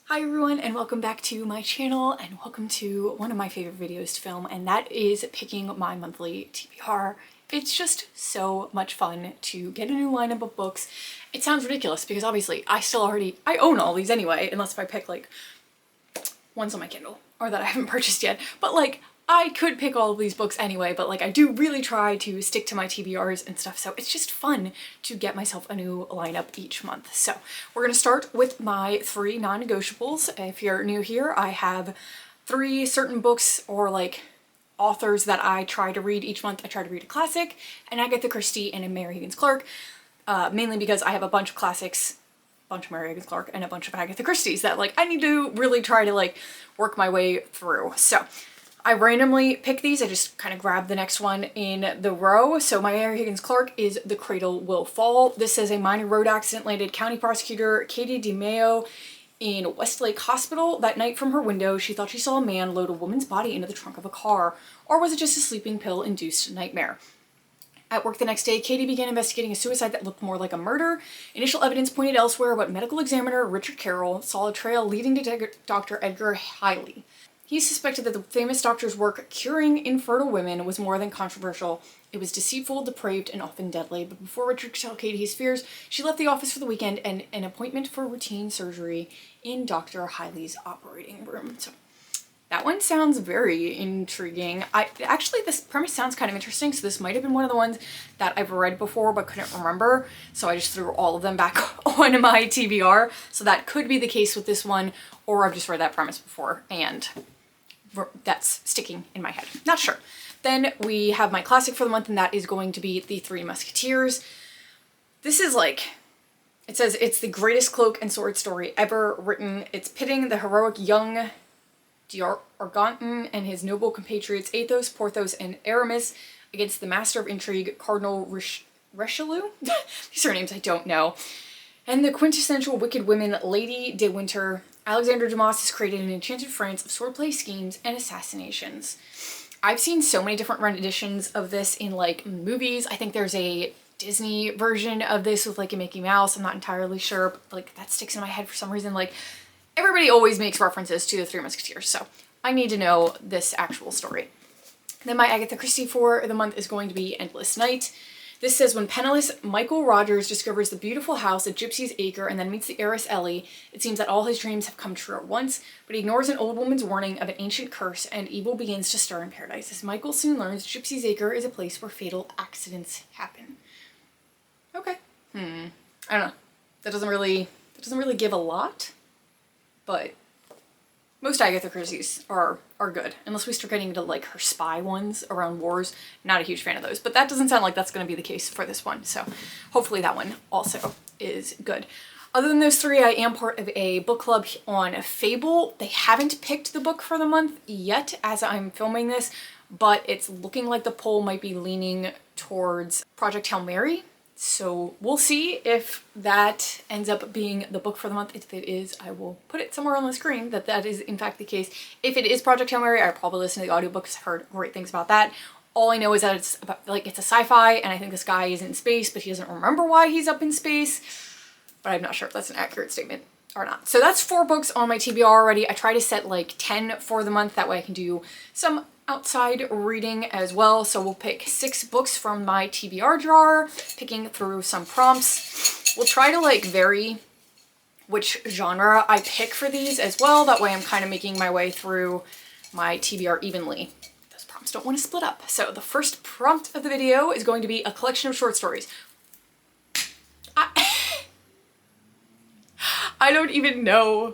Hi everyone, and welcome back to my channel, and welcome to one of my favorite videos to film, and that is picking my monthly TBR. It's just so much fun to get a new lineup of books. It sounds ridiculous because obviously I own all these anyway, unless if I pick like ones on my Kindle or that I haven't purchased yet, but like I could pick all of these books anyway, but like I do really try to stick to my TBRs and stuff, so it's just fun to get myself a new lineup each month. So we're gonna start with my 3 non-negotiables. If you're new here, I have 3 certain books or like authors that I try to read each month. I try to read a classic, an Agatha Christie, and a Mary Higgins Clark, mainly because I have a bunch of classics, a bunch of Mary Higgins Clark, and a bunch of Agatha Christie's that like I need to really try to like work my way through. So I randomly pick these. I just kind of grab the next one in the row. So my Mary Higgins Clark is The Cradle Will Fall. This says a minor road accident landed county prosecutor Katie DeMayo in Westlake Hospital. That night from her window, she thought she saw a man load a woman's body into the trunk of a car. Or was it just a sleeping pill-induced nightmare? At work the next day, Katie began investigating a suicide that looked more like a murder. Initial evidence pointed elsewhere, but medical examiner Richard Carroll saw a trail leading to Dr. Edgar Hiley. He suspected that the famous doctor's work curing infertile women was more than controversial. It was deceitful, depraved, and often deadly. But before Richard could tell Katie his fears, she left the office for the weekend and an appointment for routine surgery in Dr. Hiley's operating room. So that one sounds very intriguing. Actually, this premise sounds kind of interesting, so this might have been one of the ones that I've read before but couldn't remember, so I just threw all of them back on my TBR. So that could be the case with this one, or I've just read that premise before and that's sticking in my head. Not sure. Then we have my classic for the month, and that is going to be The Three Musketeers. This is like, it says it's the greatest cloak and sword story ever written. It's pitting the heroic young D'Argenton and his noble compatriots Athos, Porthos, and Aramis against the master of intrigue, Cardinal Richelieu? These are names I don't know. And the quintessential wicked women, Lady de Winter. Alexandre Dumas has created an enchanted France of swordplay schemes and assassinations. I've seen so many different renditions of this in like movies. I think there's a Disney version of this with like a Mickey Mouse. I'm not entirely sure, but like that sticks in my head for some reason. Like everybody always makes references to the Three Musketeers, so I need to know this actual story. Then my Agatha Christie for the month is going to be Endless Night. This says, when penniless Michael Rogers discovers the beautiful house at Gypsy's Acre and then meets the heiress Ellie, it seems that all his dreams have come true at once, but he ignores an old woman's warning of an ancient curse, and evil begins to stir in paradise as Michael soon learns Gypsy's Acre is a place where fatal accidents happen. Okay. I don't know. That doesn't really give a lot, but most Agatha Christie's are good, unless we start getting into like her spy ones around wars. Not a huge fan of those, but that doesn't sound like that's going to be the case for this one, so hopefully that one also is good. Other than those 3, I am part of a book club on Fable. They haven't picked the book for the month yet as I'm filming this, but it's looking like the poll might be leaning towards Project Hail Mary. So we'll see if that ends up being the book for the month. If it is, I will put it somewhere on the screen that is in fact the case. If it is Project Hail Mary, I'll probably listen to the audiobook because I've heard great things about that. All I know is that it's about, like, it's a sci-fi, and I think this guy is in space, but he doesn't remember why he's up in space. But I'm not sure if that's an accurate statement or not. So that's 4 books on my TBR already. I try to set like 10 for the month. That way I can do some outside reading as well. So we'll pick 6 books from my TBR jar, picking through some prompts. We'll try to like vary which genre I pick for these as well. That way I'm kind of making my way through my TBR evenly. Those prompts don't want to split up. So the first prompt of the video is going to be a collection of short stories. I don't even know.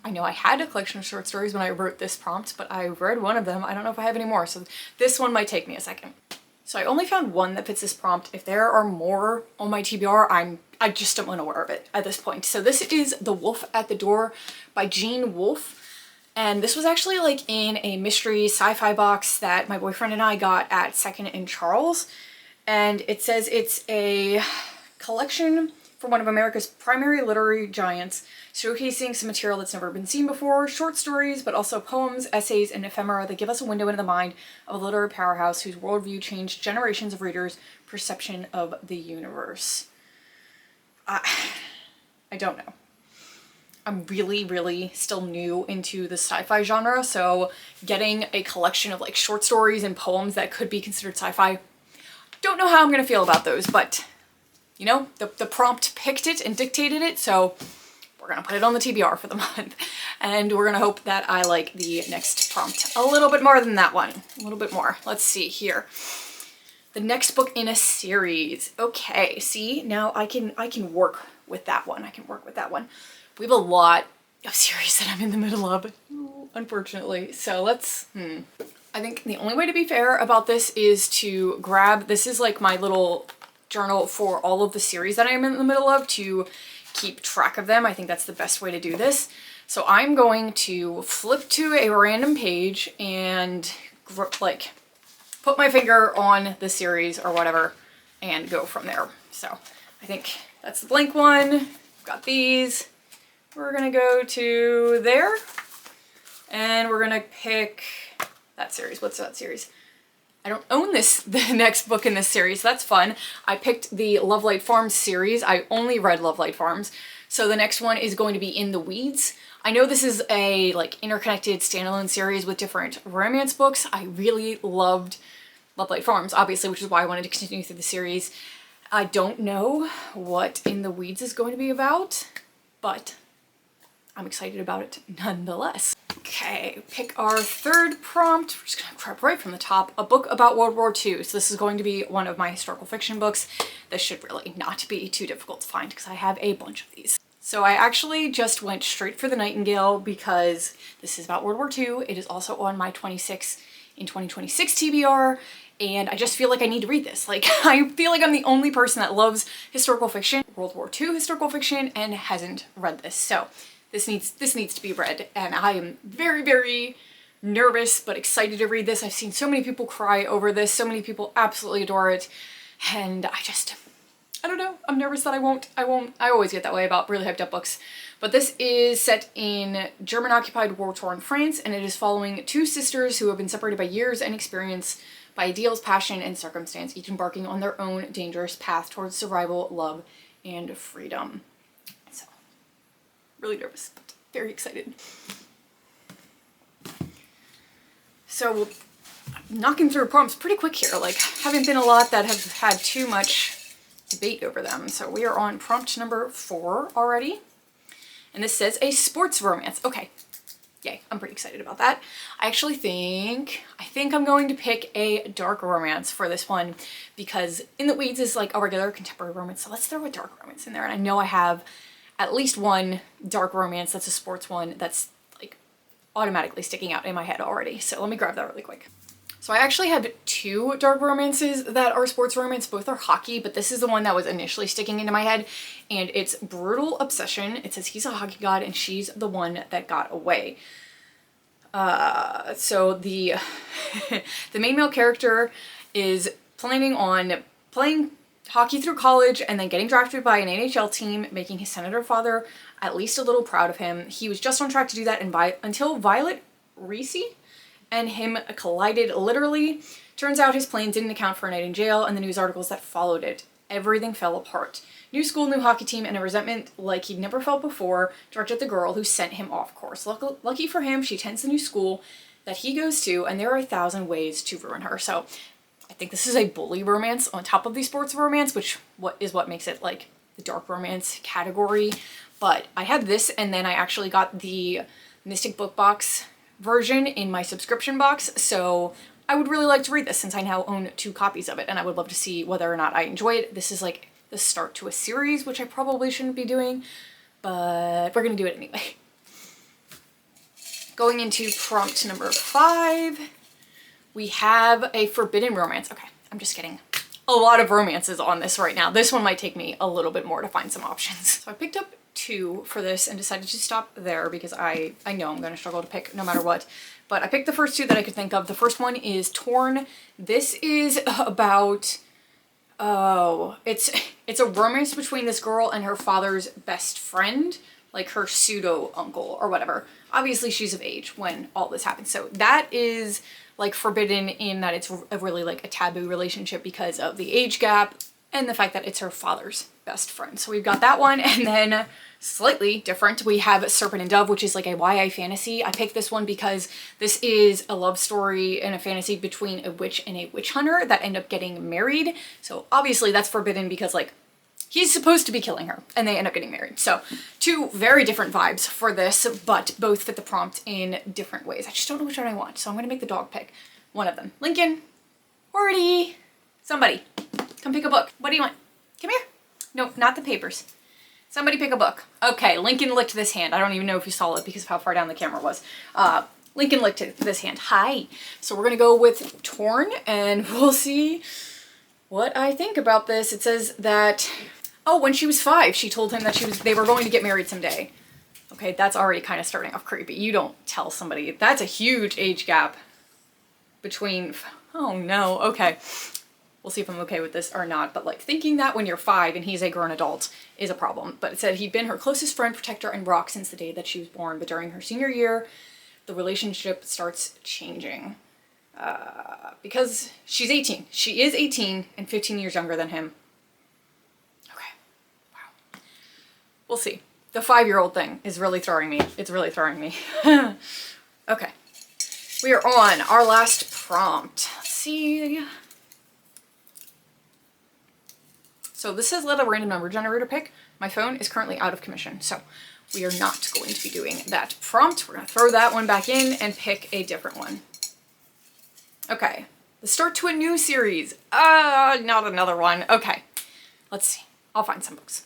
I know I had a collection of short stories when I wrote this prompt, but I read one of them. I don't know if I have any more, so this one might take me a second. So I only found one that fits this prompt. If there are more on my TBR, I just am unaware of it at this point. So this is The Wolf at the Door by Jean Wolfe. And this was actually like in a mystery sci-fi box that my boyfriend and I got at 2nd and Charles. And it says it's a collection from one of America's primary literary giants, showcasing some material that's never been seen before, short stories, but also poems, essays, and ephemera that give us a window into the mind of a literary powerhouse whose worldview changed generations of readers' perception of the universe. I don't know. I'm really still new into the sci-fi genre, so getting a collection of like short stories and poems that could be considered sci-fi, don't know how I'm gonna feel about those, but you know, the prompt picked it and dictated it, so we're gonna put it on the TBR for the month. And we're gonna hope that I like the next prompt a little bit more than that one. A little bit more. Let's see here. The next book in a series. Okay, see, now I can work with that one. I can work with that one. We have a lot of series that I'm in the middle of, unfortunately. So let's, I think the only way to be fair about this is to grab, this is like my little journal for all of the series that I'm in the middle of to keep track of them. I think that's the best way to do this. So I'm going to flip to a random page and like put my finger on the series or whatever and go from there. So I think that's the blank one. Got these. We're gonna go to there and we're gonna pick that series. What's that series? I don't own the next book in this series. That's fun. I picked the Lovelight Farms series. I only read Lovelight Farms. So the next one is going to be In the Weeds. I know this is a like interconnected standalone series with different romance books. I really loved Lovelight Farms, obviously, which is why I wanted to continue through the series. I don't know what In the Weeds is going to be about, but I'm excited about it nonetheless. Okay, pick our third prompt. We're just gonna grab right from the top. A book about World War II. So this is going to be one of my historical fiction books. This should really not be too difficult to find because I have a bunch of these. So I actually just went straight for The Nightingale because this is about World War II. It is also on my 26 in 2026 TBR. And I just feel like I need to read this. Like, I feel like I'm the only person that loves historical fiction, World War II historical fiction, and hasn't read this. So this needs to be read, and I am very nervous but excited to read this. I've seen so many people cry over this, so many people absolutely adore it, and I don't know, I'm nervous that I always get that way about really hyped up books. But this is set in German-occupied war-torn France, and it is following two sisters who have been separated by years and experience, by ideals, passion, and circumstance, each embarking on their own dangerous path towards survival, love, and freedom. Really nervous, but very excited. So I'm knocking through prompts pretty quick here. Like, haven't been a lot that have had too much debate over them. So we are on prompt number 4 already. And this says a sports romance. Okay, yay, I'm pretty excited about that. I actually think I'm going to pick a dark romance for this one because In the Weeds is like a regular contemporary romance. So let's throw a dark romance in there. And I know I have at least one dark romance that's a sports one that's like automatically sticking out in my head already. So let me grab that really quick. So I actually have 2 dark romances that are sports romance. Both are hockey, but this is the one that was initially sticking into my head, and it's Brutal Obsession. It says he's a hockey god and she's the one that got away. So the the main male character is planning on playing hockey through college and then getting drafted by an NHL team, making his senator father at least a little proud of him. He was just on track to do that until Violet Reese and him collided literally. Turns out his plan didn't account for a night in jail and the news articles that followed it. Everything fell apart. New school, new hockey team, and a resentment like he'd never felt before directed the girl who sent him off course. Lucky for him, she attends the new school that he goes to, and there are 1,000 ways to ruin her. So I think this is a bully romance on top of the sports romance, which what makes it like the dark romance category. But I had this, and then I actually got the Mystic Book Box version in my subscription box, so I would really like to read this since I now own 2 copies of it, and I would love to see whether or not I enjoy it. This is like the start to a series, which I probably shouldn't be doing, but we're gonna do it anyway. Going into prompt number 5, we have a forbidden romance. Okay, I'm just getting a lot of romances on this right now. This one might take me a little bit more to find some options. So I picked up 2 for this and decided to stop there because I know I'm gonna struggle to pick no matter what. But I picked the first 2 that I could think of. The first one is Torn. This is about, it's a romance between this girl and her father's best friend, like her pseudo uncle or whatever. Obviously she's of age when all this happens. So that is like forbidden in that it's a really like a taboo relationship because of the age gap and the fact that it's her father's best friend. So we've got that one, and then slightly different, we have Serpent and Dove, which is like a YA fantasy. I picked this one because this is a love story and a fantasy between a witch and a witch hunter that end up getting married. So obviously that's forbidden because like he's supposed to be killing her and they end up getting married. So two very different vibes for this, but both fit the prompt in different ways. I just don't know which one I want. So I'm gonna make the dog pick one of them. Lincoln, Horty, somebody, come pick a book. What do you want? Come here. No, not the papers. Somebody pick a book. Okay, Lincoln licked this hand. I don't even know if you saw it because of how far down the camera was. Lincoln licked this hand. Hi. So we're gonna go with Torn and we'll see what I think about this. It says that, oh, when she was 5, she told him that they were going to get married someday. Okay, that's already kind of starting off creepy. You don't tell somebody. That's a huge age gap between, oh no, okay. We'll see if I'm okay with this or not, but like thinking that when you're 5 and he's a grown adult is a problem. But it said he'd been her closest friend, protector, and rock since the day that she was born. But during her senior year, the relationship starts changing. Because she's 18. She is 18 and 15 years younger than him. Okay, wow. We'll see. The 5-year-old thing is really throwing me. It's really throwing me. Okay. We are on our last prompt. Let's see. So this says let a random number generator pick. My phone is currently out of commission, so we are not going to be doing that prompt. We're gonna throw that one back in and pick a different one. Okay, the start to a new series. Not another one. Okay, let's see. I'll find some books.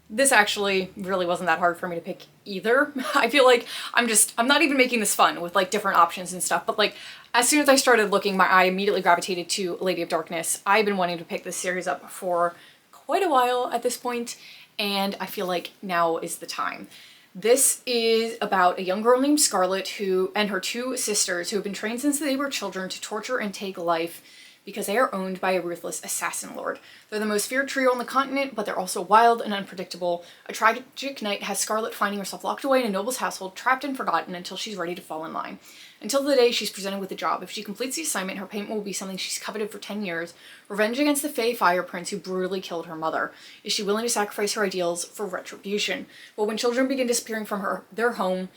This actually really wasn't that hard for me to pick either. I feel like I'm not even making this fun with like different options and stuff, but like as soon as I started looking, my eye immediately gravitated to Lady of Darkness. I've been wanting to pick this series up for quite a while at this point, and I feel like now is the time. This is about a young girl named Scarlet and her 2 sisters who have been trained since they were children to torture and take life because they are owned by a ruthless assassin lord. They're the most feared trio on the continent, but they're also wild and unpredictable. A tragic night has Scarlet finding herself locked away in a noble's household, trapped and forgotten until she's ready to fall in line. Until the day she's presented with a job. If she completes the assignment, her payment will be something she's coveted for 10 years, revenge against the Fey Fire Prince who brutally killed her mother. Is she willing to sacrifice her ideals for retribution? Well, when children begin disappearing from their home,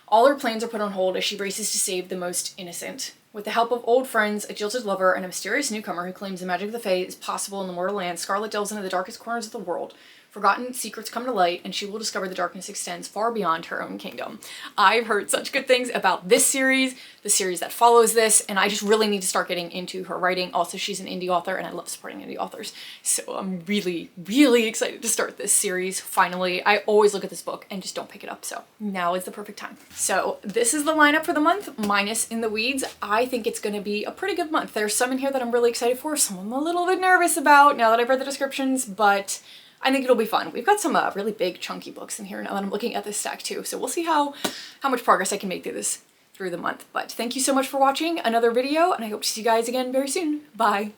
all her plans are put on hold as she races to save the most innocent. With the help of old friends, a jilted lover, and a mysterious newcomer who claims the magic of the Fae is possible in the mortal land, Scarlet delves into the darkest corners of the world. Forgotten secrets come to light, and she will discover the darkness extends far beyond her own kingdom. I've heard such good things about this series, the series that follows this, and I just really need to start getting into her writing. Also, she's an indie author, and I love supporting indie authors, so I'm really, really excited to start this series, finally. I always look at this book and just don't pick it up, so now is the perfect time. So this is the lineup for the month, minus In the Weeds. I think it's going to be a pretty good month. There's some in here that I'm really excited for, some I'm a little bit nervous about now that I've read the descriptions, but I think it'll be fun. We've got some really big chunky books in here now that I'm looking at this stack too, so we'll see how much progress I can make through the month. But thank you so much for watching another video, and I hope to see you guys again very soon. Bye!